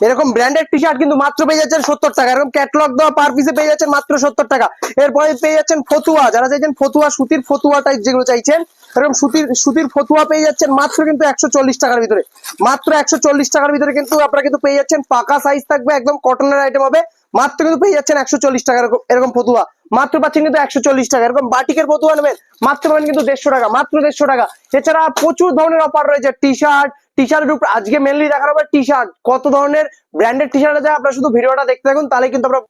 এরকম branded T shirt কিন্তু মাত্র পেয়ে যাচ্ছেন 70 টাকা। এরকম ক্যাটলগ দেওয়া পার পিসে পেয়ে যাচ্ছেন মাত্র 70 টাকা। এরপরে পেয়ে যাচ্ছেন ফতুয়া, যারা চাইছেন ফতুয়া, সুতির ফতুয়া টাইপ যেগুলো চাইছেন, এরকম সুতির ফতুয়া পেয়ে যাচ্ছেন মাত্র কিন্তু 140 টাকার ভিতরে। মাত্র 140 টাকার ভিতরে কিন্তু আপনারা কিন্তু পেয়ে যাচ্ছেন, পাকা সাইজ থাকবে, একদম কটনের আইটেম হবে, মাত্র কিন্তু পেয়ে যাচ্ছেন 140 টাকা। এরকম ফতুয়া মাত্র পাচ্ছেন কিন্তু 140 টাকা। এরকম বাটিকের ফতুয়া নেবেন মাত্র পাবেন কিন্তু 150 টাকা, মাত্র 150 টাকা। এছাড়া প্রচুর ধরনের অফার রয়েছে। টি শার্টের উপর আজকে মেনলি দেখানো হবে টি শার্ট, কত ধরনের ব্র্যান্ডেড টি শার্ট আছে, আপনারা শুধু ভিডিওটা দেখতে থাকুন, তাহলে কিন্তু আমরা।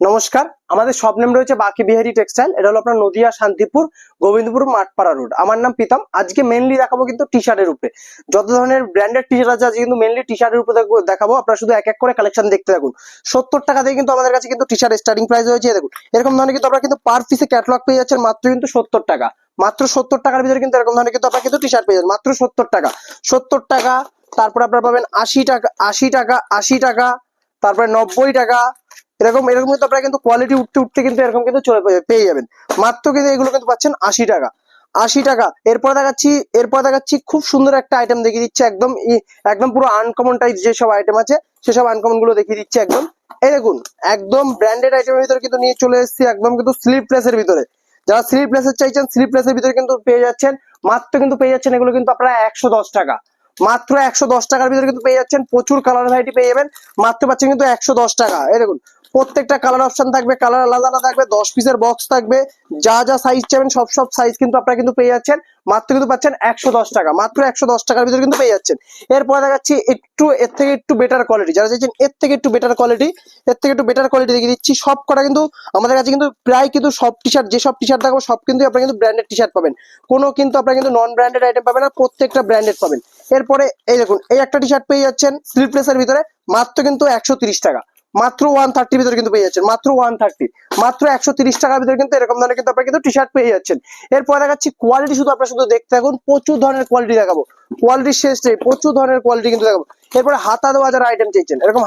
নমস্কার, আমাদের শপ নেম রয়েছে বাকি বিহারি টেক্সটাইল। এটা হলো আপনার নদিয়া শান্তিপুর গোবিন্দপুর মাঠপাড়া রোড। আমার নাম প্রীতম। আজকে মেনলি দেখাবো কিন্তু টি শার্টের উপরে, যত ধরনের ব্র্যান্ডেড টি শার্ট আছে আজকে কিন্তু মেনলি টি শার্টের উপরে দেখাবো। আপনারা শুধু এক এক করে কালেকশন দেখতে থাকুন। 70 টাকা থেকে কিন্তু আমাদের কাছে কিন্তু টি শার্টের স্টার্টিং প্রাইস হয়েছে। দেখুন এরকম ধরনের কিন্তু আপনারা কিন্তু পার পিসে ক্যাটালগ পেয়ে যাচ্ছেন মাত্র কিন্তু 70 টাকা। মাত্র 70 টাকার ভিতরে কিন্তু এরকম ধরনের কিন্তু আপনারা কিন্তু টি শার্ট পেয়ে যাচ্ছেন মাত্র 70 টাকা। 70 টাকা, তারপর আপনারা পাবেন 80 টাকা, 80 টাকা, 80 টাকা, তারপরে 90 টাকা। এরকম এরকম কিন্তু আপনারা কিন্তু কোয়ালিটি উঠতে উঠতে কিন্তু এরকম কিন্তু পেয়ে যাবেন। মাত্র কিন্তু এগুলো কিন্তু পাচ্ছেন 80 টাকা। 80 টাকা। এরপর দেখাচ্ছি খুব সুন্দর একটা আইটেম দেখিয়ে দিচ্ছে, একদম একদম পুরো আনকমন টাইপ যেসব আইটেম আছে সেসব আনকমন গুলো দেখিয়ে দিচ্ছে একদম। এই দেখুন একদম ব্র্যান্ডেড আইটেমের ভিতরে কিন্তু নিয়ে চলে এসেছি, একদম কিন্তু স্লিভলেসের ভিতরে। যারা স্লিভলেসের চাইছেন স্লিভলেসের ভিতরে কিন্তু পেয়ে যাচ্ছেন, মাত্র কিন্তু পেয়ে যাচ্ছেন এগুলো কিন্তু আপনারা 110 টাকা। মাত্র 110 টাকার ভিতরে কিন্তু পেয়ে যাচ্ছেন, প্রচুর কালার ভ্যারাইটি পেয়ে যাবেন, মাত্র পাচ্ছেন কিন্তু 110 টাকা। এই দেখুন প্রত্যেকটা কালার অপশন থাকবে, কালার আলাদা আলাদা থাকবে, 10 পিসের বক্স থাকবে, যা যা সাইজ চাইবেন সব সাইজ কিন্তু আপনারা কিন্তু পেয়ে যাচ্ছেন, মাত্র কিন্তু পাচ্ছেন 110 টাকা। মাত্র 110 টাকার ভিতরে কিন্তু পেয়ে যাচ্ছেন। এরপরে দেখাচ্ছি একটু এর থেকে একটু বেটার কোয়ালিটি, যারা চাইছেন এর থেকে একটু বেটার কোয়ালিটি দেখিয়ে দিচ্ছি। সব কটা কিন্তু আমাদের কাছে কিন্তু প্রায় কিন্তু সব টি শার্ট, যেসব টি শার্ট দেখাবো সব কিন্তু আপনারা কিন্তু ব্র্যান্ডেড টি শার্ট পাবেন, কোনো কিন্তু আপনারা কিন্তু নন ব্র্যান্ডেড আইটেম পাবেন না, প্রত্যেকটা ব্র্যান্ডেড পাবেন। এরপরে এই দেখুন এই একটা টি শার্ট পেয়ে যাচ্ছেন স্লিভলেসের ভিতরে, মাত্র কিন্তু 130 টাকা। মাত্র 130 ভিতরে কিন্তু পেয়ে যাচ্ছেন, মাত্র 130, মাত্র 130 টাকার ভিতরে কিন্তু এরকম ধরনের কিন্তু আপনারা কিন্তু টি শার্ট পেয়ে যাচ্ছেন। এরপর দেখাচ্ছি কোয়ালিটি, শুধু আপনারা শুধু দেখতে থাকুন, প্রচুর ধরনের কোয়ালিটি দেখাবো, কোয়ালিটির শেষ নেই, প্রচুর ধরনের কোয়ালিটি কিন্তু দেখাবো। এরপরে হাতা দেওয়া যারা আইটেম চাইছেন, এরকম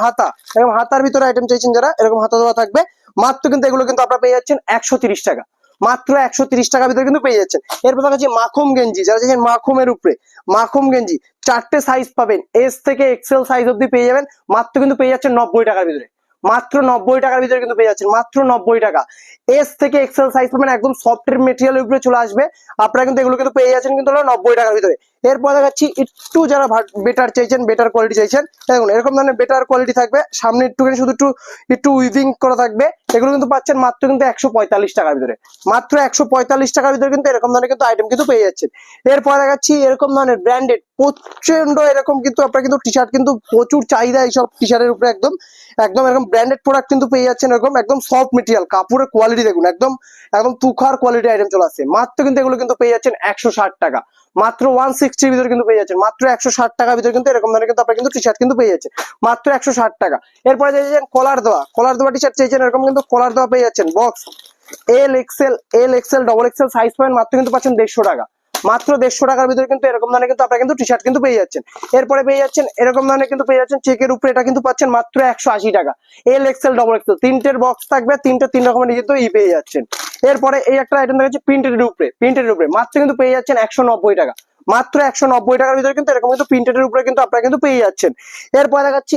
হাতার ভিতরে আইটেম চাইছেন যারা, এরকম হাতা দেওয়া থাকবে, মাত্র কিন্তু এগুলো কিন্তু আপনারা পেয়ে যাচ্ছেন 130 টাকা। মাত্র 130 টাকার ভিতরে কিন্তু পেয়ে যাচ্ছেন। এরপর দেখাচ্ছি মাখুম গেঞ্জি, যারা চাইছেন মাখুমের উপরে, মাখুম গেঞ্জি 4টে সাইজ পাবেন, এস থেকে এক্সেল সাইজ অব্দি পেয়ে যাবেন, মাত্র কিন্তু পেয়ে যাচ্ছেন 90 টাকার ভিতরে। মাত্র 90 টাকার ভিতরে কিন্তু পেয়ে যাচ্ছেন, মাত্র 90 টাকা। এস থেকে এক্সেল সাইজ পাবেন, একদম সফটের মেটেরিয়ালের উপরে চলে আসবে, আপনারা কিন্তু এগুলো কিন্তু পেয়ে যাচ্ছেন কিন্তু 90 টাকার ভিতরে। এরপর দেখাচ্ছি একটু যারা বেটার চাইছেন, বেটার কোয়ালিটি চাইছেন, দেখুন এরকম ধরনের বেটার কোয়ালিটি থাকবে, সামনে একটুখানি শুধু একটু উইভিং করা থাকবে, এগুলো কিন্তু পাচ্ছেন মাত্র কিন্তু 145 টাকার ভিতরে। মাত্র 145 টাকার ভিতরে কিন্তু এরকম ধরনের কিন্তু আইটেম কিন্তু পেয়ে যাচ্ছেন। এরপর দেখাচ্ছি এরকম ধরনের ব্র্যান্ডেড প্রচন্ড এরকম কিন্তু আপনারা কিন্তু টি শার্ট কিন্তু প্রচুর চাহিদা এইসব টি শার্টের উপরে, একদম একদম এরকম ব্র্যান্ডেড প্রোডাক্ট কিন্তু পেয়ে যাচ্ছেন, এরকম একদম সফট মেটেরিয়াল, কাপড়ের কোয়ালিটি দেখুন, একদম একদম তুখার কোয়ালিটি আইটেম চলে আসছে, মাত্র কিন্তু এগুলো কিন্তু পেয়ে যাচ্ছেন 160 টাকা। মাত্র 160 ভিতরে কিন্তু পেয়ে যাচ্ছেন, মাত্র 160 টাকার ভিতরে কিন্তু এরকম ধরনের কিন্তু আপনারা কিন্তু টি শার্ট কিন্তু পেয়ে যাচ্ছেন, মাত্র 160 টাকা। এরপরে চাইছেন কলার দেওয়া টি শার্ট চাইছেন, এরকম কিন্তু কলার দেওয়া পেয়ে যাচ্ছেন, box L XL double XL size পাবেন, মাত্র কিন্তু পাচ্ছেন 150 টাকা। মাত্র 150 টাকার ভিতরে কিন্তু এরকম ধরনের কিন্তু আপনারা কিন্তু টি শার্ট কিন্তু পেয়ে যাচ্ছেন। এরপরে পেয়ে যাচ্ছেন এরকম ধরনের কিন্তু পেয়ে যাচ্ছেন চেকের উপরে, এটা কিন্তু পাচ্ছেন মাত্র 180 টাকা। এল এক্সেল ডবল এক্সেল তিনটের বক্স থাকবে, তিন রকমের কিন্তু পেয়ে যাচ্ছেন। এরপরে এই একটা আইটেম দেখাচ্ছি প্রিন্টের উপরে, মাত্র কিন্তু পেয়ে যাচ্ছেন 190 টাকা। মাত্র 190 টাকার ভিতরে কিন্তু এরকম কিন্তু প্রিন্টের উপরে কিন্তু আপনারা কিন্তু পেয়ে যাচ্ছেন। এরপরে দেখাচ্ছি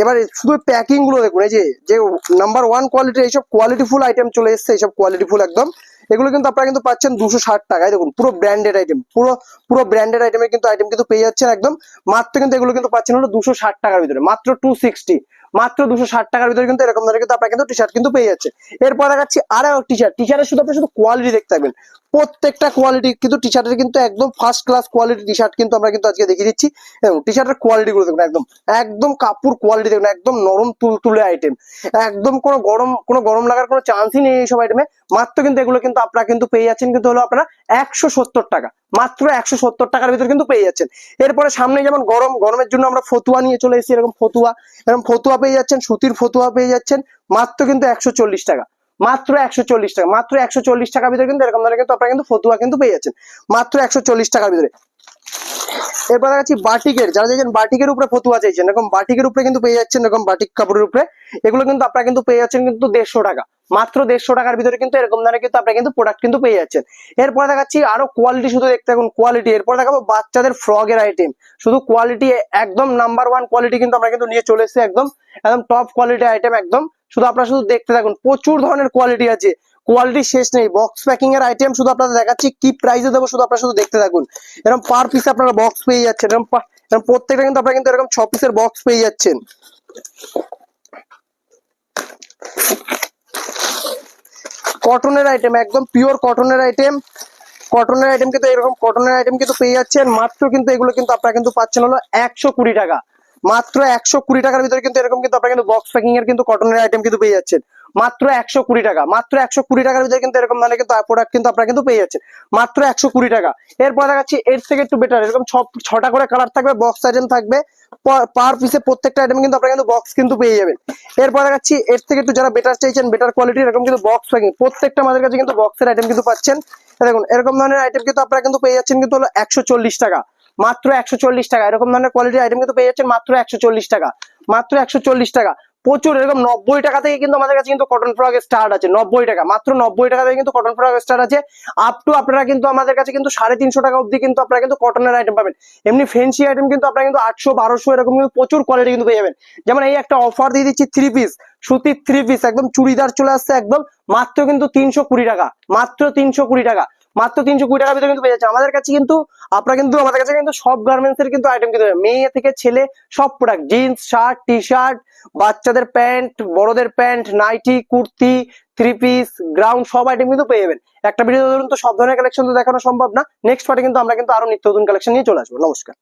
এবার শুধু প্যাকিং গুলো দেখুন, এই যে নাম্বার 1 কোয়ালিটির এইসব কোয়ালিটি ফুল আইটেম চলে এসছে, এইসব কোয়ালিটি ফুল একদম, এগুলো কিন্তু আপনারা কিন্তু পাচ্ছেন 260 টাকায়। দেখুন পুরো ব্র্যান্ডেড আইটেম, পুরো ব্র্যান্ডেড আইটেমের কিন্তু আইটেম কিন্তু পেয়ে যাচ্ছেন একদম, মাত্র কিন্তু এগুলো কিন্তু পাচ্ছেন হলো 260 টাকার ভিতরে, মাত্র 260, মাত্র 260 টাকার ভিতরে কিন্তু এরকম ধরনের কিন্তু আপনারা কিন্তু টি শার্ট কিন্তু পেয়ে যাচ্ছে। এরপর দেখাচ্ছি আর টি শার্টের শুধু আপনি শুধু কোয়ালিটি দেখতে থাকবেন, প্রত্যেকটা কোয়ালিটি কিন্তু টি শার্টের কিন্তু একদম first class quality T shirt কিন্তু আমরা কিন্তু আজকে দেখিয়ে দিচ্ছি। এবং টি শার্টের কোয়ালিটি গুলো দেখুন, একদম একদম কাপড় কোয়ালিটি দেখুন, একদম নরম তুলতুলে আইটেম, একদম কোনো গরম লাগার কোনো চান্সই নেই এইসব আইটেমে। মাত্র কিন্তু এগুলো কিন্তু আপনারা কিন্তু পেয়ে যাচ্ছেন কিন্তু হলো আপনারা 170 টাকা, মাত্র 170 টাকার ভিতরে কিন্তু পেয়ে যাচ্ছেন। এরপরে সামনে যেমন গরমের জন্য আমরা ফতুয়া নিয়ে চলে এসেছি, এরকম ফতুয়া পেয়ে যাচ্ছেন, সুতির ফতুয়া পেয়ে যাচ্ছেন, মাত্র কিন্তু 140 টাকা। মাত্র 140 টাকা, মাত্র 140 টাকার ভিতরে কিন্তু এরকম ধরনের কিন্তু আপনারা কিন্তু ফতুয়া কিন্তু পেয়ে যাচ্ছেন, মাত্র 140 টাকার ভিতরে। এরপর দেখাচ্ছি বাটিকের, যারা চাইছেন বাটিকের উপরে ফতুয়া চাইছেন, এরকম বাটিকের উপরে কিন্তু পেয়ে যাচ্ছেন, এরকম বাটিক কাপড়ের উপরে, এগুলো কিন্তু আপনারা কিন্তু পেয়ে যাচ্ছেন কিন্তু 150 টাকা। মাত্র 150 টাকার ভিতরে কিন্তু এরকম ধরনের কিন্তু আপনারা কিন্তু প্রোডাক্ট কিন্তু পেয়ে যাচ্ছেন। এরপরে দেখাচ্ছি আরো কোয়ালিটি, শুধু দেখতে থাকুন কোয়ালিটি। এরপর দেখাবো বাচ্চাদের ফ্রগের আইটেম, শুধু কোয়ালিটি একদম নাম্বার 1 কোয়ালিটি কিন্তু আমরা কিন্তু নিয়ে চলে এসেছি, একদম একদম টপ কোয়ালিটি আইটেম একদম। শুধু আপনারা শুধু দেখতে থাকুন, প্রচুর ধরনের কোয়ালিটি আছে, কোয়ালিটি শেষ নেই। বক্স প্যাকিং এর আইটেম শুধু আপনাদের দেখাচ্ছি, কি প্রাইসে দেবো শুধু আপনারা শুধু দেখতে থাকুন। এরকম পার পিস আপনারা বক্স পেয়ে যাচ্ছেন, এরকম প্রত্যেকটা কিন্তু আপনারা কিন্তু এরকম 6 পিসের বক্স পেয়ে যাচ্ছেন। কটনের আইটেম, একদম পিওর কটনের আইটেম, কটনের আইটেম কিন্তু এরকম কটনের আইটেম কিন্তু পেয়ে যাচ্ছেন মাত্র কিন্তু এগুলো কিন্তু আপনারা কিন্তু পাচ্ছেন হলো 120 টাকা, মাত্র 120 টাকার ভিতরে কিন্তু এরকম কিন্তু আপনারা কিন্তু বক্স প্যাকিং এর কিন্তু কটনের আইটেম কিন্তু পেয়ে যাচ্ছেন মাত্র 120 টাকা, মাত্র 120 টাকার ভিতরে কিন্তু এরকম মানে কিন্তু প্রোডাক্ট কিন্তু আপনারা কিন্তু পেয়ে যাচ্ছেন মাত্র 120 টাকা। এরপর দেখাচ্ছি এর থেকে একটু বেটার, এরকম 6টা করে কালার থাকবে, বক্স আইটেম থাকবে, পার পিসে প্রত্যেকটা আইটেম কিন্তু আপনারা কিন্তু বক্স কিন্তু পেয়ে যাবেন। এরপর দেখাচ্ছি এর থেকে একটু যারা বেটার চাইছেন, বেটার কোয়ালিটির, এরকম কিন্তু বক্স প্যাকিং প্রত্যেকটা আমাদের কাছে কিন্তু বক্সের আইটেম কিন্তু পাচ্ছেন। দেখুন এরকম ধরনের আইটেম কিন্তু আপনারা কিন্তু পেয়ে যাচ্ছেন কিন্তু হলো 140 টাকা, মাত্র 140 টাকা। এরকম ধরনের কোয়ালিটির আইটেম কিন্তু পেয়ে যাচ্ছেন মাত্র 140 টাকা, মাত্র 140 টাকা। প্রচুর এরকম 90 টাকা থেকে কিন্তু আমাদের কাছে কিন্তু কটন ফ্রক স্টার্ট আছে, 90 টাকা, মাত্র 90 টাকা থেকে কিন্তু কটন ফ্রক স্টার্ট আছে। আপ টু আপনারা কিন্তু আমাদের কাছে কিন্তু 350 টাকা অবধি কিন্তু আপনারা কিন্তু কটনের আইটেম পাবেন। এমনি ফ্যান্সি আইটেম কিন্তু আপনারা কিন্তু 800 1200 এরকম কিন্তু প্রচুর কোয়ালিটি কিন্তু পেয়ে যাবেন। যেমন এই একটা অফার দিয়ে দিচ্ছি 3 পিস, সুতির 3 পিস একদম চুড়িদার চলে আসছে একদম মাত্র কিন্তু 320 টাকা, মাত্র 320 টাকা, মাত্র 320 টাকার ভিতরে কিন্তু পেয়ে যাচ্ছে আমাদের কাছে। কিন্তু আপনারা কিন্তু আমাদের কাছে কিন্তু সব গার্মেন্টস এর কিন্তু আইটেম কিন্তু মেয়ে থেকে ছেলে সব product, jeans shirt T shirt, বাচ্চাদের প্যান্ট, বড়দের প্যান্ট, নাইটি, কুর্তি, 3 পিস, গ্রাউন্ড সব আইটেম কিন্তু পেয়ে যাবেন। একটা ভিডিও ধরুন তো সব ধরনের কালেকশন তো দেখানো সম্ভব না, নেক্সট পার্টে কিন্তু আমরা কিন্তু আরো নিত্য নতুন কালেকশন নিয়ে চলে আসবো। নমস্কার।